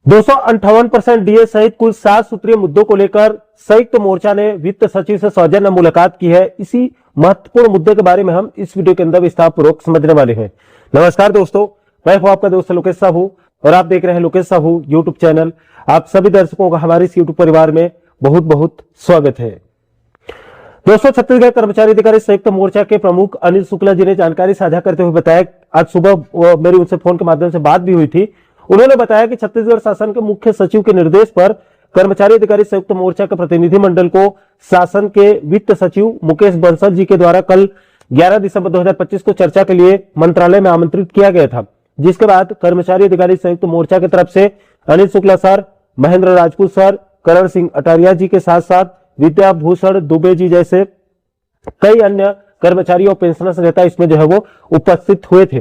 258% DA सहित कुल 7 सूत्रीय मुद्दों को लेकर संयुक्त मोर्चा ने वित्त सचिव से सौजन्य मुलाकात की है। इसी महत्वपूर्ण मुद्दे के बारे में हम इस वीडियो के अंदर विस्तारपूर्वक समझने वाले हैं। नमस्कार दोस्तों, मैं हूं आपका दोस्त लोकेश साहू और आप देख रहे हैं लोकेश साहू यूट्यूब चैनल। आप सभी दर्शकों का हमारे इस यूट्यूब परिवार में बहुत बहुत स्वागत है। दोस्तों, छत्तीसगढ़ कर्मचारी अधिकारी संयुक्त मोर्चा के प्रमुख अनिल शुक्ला जी ने जानकारी साझा करते हुए बताया, आज सुबह मेरी उनसे फोन के माध्यम से बात भी हुई थी। उन्होंने बताया कि छत्तीसगढ़ शासन के मुख्य सचिव के निर्देश पर कर्मचारी अधिकारी संयुक्त मोर्चा के प्रतिनिधि मंडल को शासन के वित्त सचिव मुकेश बंसल जी के द्वारा कल 11 दिसंबर 2025 को चर्चा के लिए मंत्रालय में आमंत्रित किया गया था, जिसके बाद कर्मचारी अधिकारी संयुक्त मोर्चा की तरफ से अनिल शुक्ला सर, महेंद्र राजपूत सर, करण सिंह अटारिया जी के साथ साथ विद्या भूषण दुबे जी जैसे कई अन्य कर्मचारी और पेंशनर्स नेता इसमें जो है वो उपस्थित हुए थे।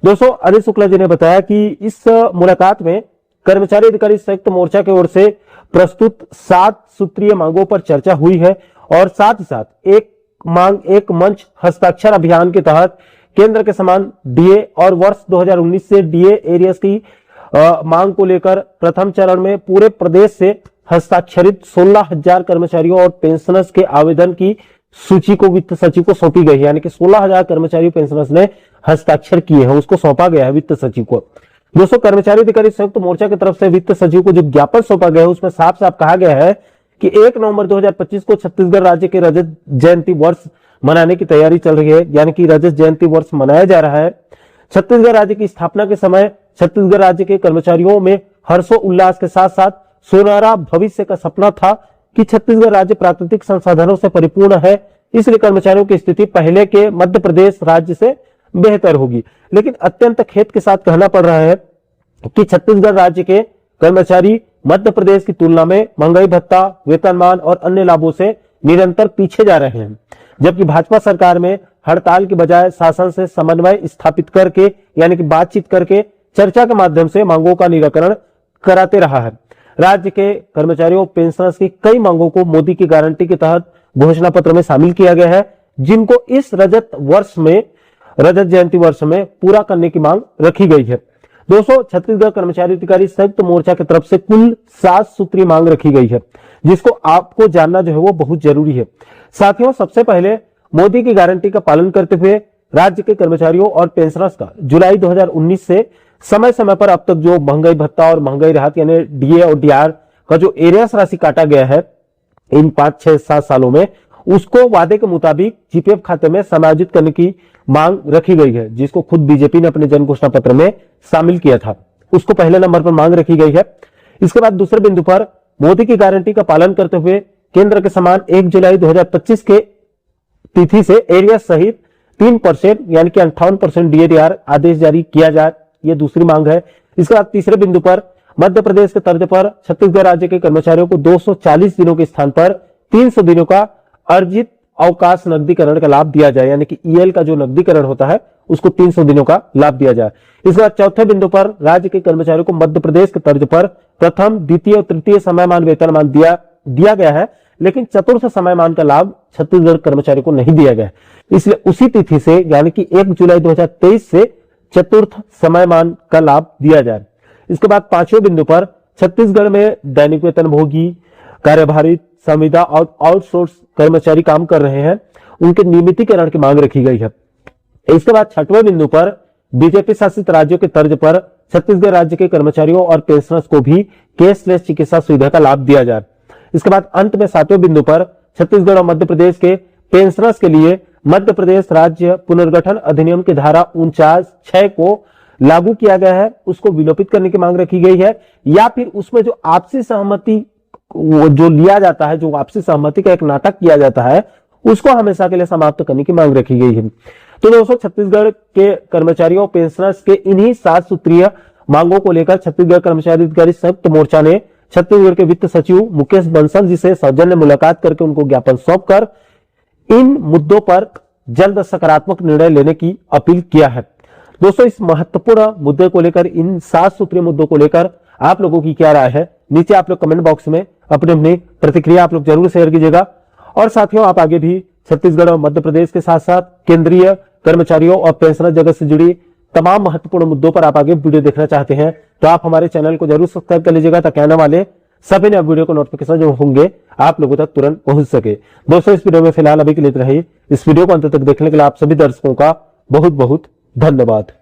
दोस्तों, अनिल शुक्ला जी ने बताया कि इस मुलाकात में कर्मचारी अधिकारी संयुक्त मोर्चा की ओर से प्रस्तुत 7 सूत्रीय मांगों पर चर्चा हुई है और साथ ही साथ एक मंच हस्ताक्षर अभियान के तहत केंद्र के समान डीए और वर्ष 2019 से डीए एरियर्स की मांग को लेकर प्रथम चरण में पूरे प्रदेश से हस्ताक्षरित 16,000 कर्मचारियों और पेंशनर्स के आवेदन की सूची को वित्त सचिव को सौंपी गई है। यानी कि 16,000 कर्मचारी पेंशनर्स ने हस्ताक्षर किए हैं, उसको सौंपा गया है वित्त सचिव को। दोस्तों, कर्मचारी अधिकारी संयुक्त मोर्चा की तरफ से वित्त सचिव को जो ज्ञापन सौंपा गया है उसमें साफ साफ कहा गया है कि 1 नवंबर 2025 को छत्तीसगढ़ राज्य के रजत जयंती वर्ष मनाने की तैयारी चल रही है। यानी कि रजत जयंती वर्ष मनाया जा रहा है। छत्तीसगढ़ राज्य की स्थापना के समय छत्तीसगढ़ राज्य के कर्मचारियों में हर्षोल्लास के साथ साथ सुनहरा भविष्य का सपना था कि छत्तीसगढ़ राज्य प्राकृतिक संसाधनों से परिपूर्ण है, इसलिए कर्मचारियों की स्थिति पहले के मध्य प्रदेश राज्य से बेहतर होगी। लेकिन अत्यंत खेद के साथ कहना पड़ रहा है कि छत्तीसगढ़ राज्य के कर्मचारी मध्य प्रदेश की तुलना में महंगाई भत्ता, वेतनमान और अन्य लाभों से निरंतर पीछे जा रहे हैं। जबकि भाजपा सरकार में हड़ताल के बजाय शासन से समन्वय स्थापित करके यानी कि बातचीत करके चर्चा के माध्यम से मांगों का निराकरण कराते रहा है। राज्य के कर्मचारियों पेंशनर्स की कई मांगों को मोदी की गारंटी के तहत घोषणा पत्र में शामिल किया गया है, जिनको इस रजत जयंती वर्ष में पूरा करने की मांग रखी गई है। दोस्तों, छत्तीसगढ़ कर्मचारी अधिकारी संयुक्त मोर्चा की तरफ से कुल 7 सूत्रीय मांग रखी गई है, जिसको आपको जानना जो है वो बहुत जरूरी है। साथियों, सबसे पहले मोदी की गारंटी का पालन करते हुए राज्य के कर्मचारियों और पेंशनर्स का जुलाई 2019 से समय समय पर अब तक जो महंगाई भत्ता और महंगाई राहत यानी डीए और डीआर का जो एरियर्स राशि काटा गया है इन 5, 6, 7 सालों में, उसको वादे के मुताबिक जीपीएफ खाते में समायोजित करने की मांग रखी गई है, जिसको खुद बीजेपी ने अपने जन घोषणा पत्र में शामिल किया था। उसको पहले नंबर पर मांग रखी गई है। इसके बाद दूसरे बिंदु पर मोदी की गारंटी का पालन करते हुए केंद्र के समान 1 जुलाई 2025 के तिथि से एरिया सहित 3% यानी कि 58% डीएडीआर आदेश जारी किया जाए, ये दूसरी मांग है। इसके बाद तीसरे बिंदु पर मध्य प्रदेश के तर्ज पर छत्तीसगढ़ राज्य के कर्मचारियों को 240 दिनों के स्थान पर 300 दिनों का अर्जित अवकाश नकदीकरण का लाभ दिया जाए, यानी कि ईएल का जो नकदीकरण होता है उसको 300 दिनों का लाभ दिया जाए। इसके बाद चौथे बिंदु पर राज्य के कर्मचारियों को मध्य प्रदेश के तर्ज पर प्रथम, द्वितीय और तृतीय समयमान वेतनमान दिया गया है, लेकिन चतुर्थ समयमान का लाभ छत्तीसगढ़ कर्मचारियों को नहीं दिया गया। इसलिए उसी तिथि से यानी कि 1 जुलाई 2023 से चतुर्थ समयमान का लाभ दिया जाए। इसके बाद पांचवें बिंदु पर छत्तीसगढ़ में दैनिक वेतनभोगी, कार्यभारित, संविदा और आउटसोर्स कर्मचारी काम कर रहे हैं, उनके नियमितीकरण की मांग रखी गई है। इसके बाद छठवें बिंदु पर बीजेपी शासित राज्यों के तर्ज पर छत्तीसगढ़ राज्य के कर्मचारियों और पेंशनर्स को भी कैशलेस चिकित्सा सुविधा का लाभ दिया जाए। इसके बाद अंत में 7वें बिंदु पर छत्तीसगढ़ और मध्य प्रदेश के पेंशनर्स के लिए मध्य प्रदेश राज्य पुनर्गठन अधिनियम की धारा 49(6) को लागू किया गया है, उसको विलोपित करने की मांग रखी गई है, या फिर उसमें जो आपसी सहमति जो लिया जाता है, जो आपसी सहमति का एक नाटक किया जाता है, उसको हमेशा के लिए समाप्त करने की मांग रखी गई है। तो दोस्तों, छत्तीसगढ़ के कर्मचारियों पेंशनर्स के इन्हीं 7 सूत्रीय मांगों को लेकर छत्तीसगढ़ कर्मचारी अधिकारी संयुक्त मोर्चा ने छत्तीसगढ़ के वित्त सचिव मुकेश बंसल जी से सौजन्य मुलाकात करके उनको ज्ञापन सौंपकर इन मुद्दों पर जल्द सकारात्मक निर्णय लेने की अपील किया है। दोस्तों, इस महत्वपूर्ण मुद्दे को लेकर, इन 7 सूत्रीय मुद्दों को लेकर आप लोगों की क्या राय है, नीचे आप लोग कमेंट बॉक्स में अपनी अपनी प्रतिक्रिया आप लोग जरूर शेयर कीजिएगा। और साथियों, आप आगे भी छत्तीसगढ़ और मध्य प्रदेश के साथ साथ केंद्रीय कर्मचारियों और पेंशनर जगत से जुड़ी तमाम महत्वपूर्ण मुद्दों पर आप आगे वीडियो देखना चाहते हैं तो आप हमारे चैनल को जरूर सब्सक्राइब कर लीजिएगा, ताकि आने वाले सभी नए वीडियो को नोटिफिकेशन जो होंगे आप लोगों तक तुरंत पहुंच सके। दोस्तों, इस वीडियो में फिलहाल अभी के लिए इतना ही। इस वीडियो को अंत तक देखने के लिए आप सभी दर्शकों का बहुत बहुत धन्यवाद।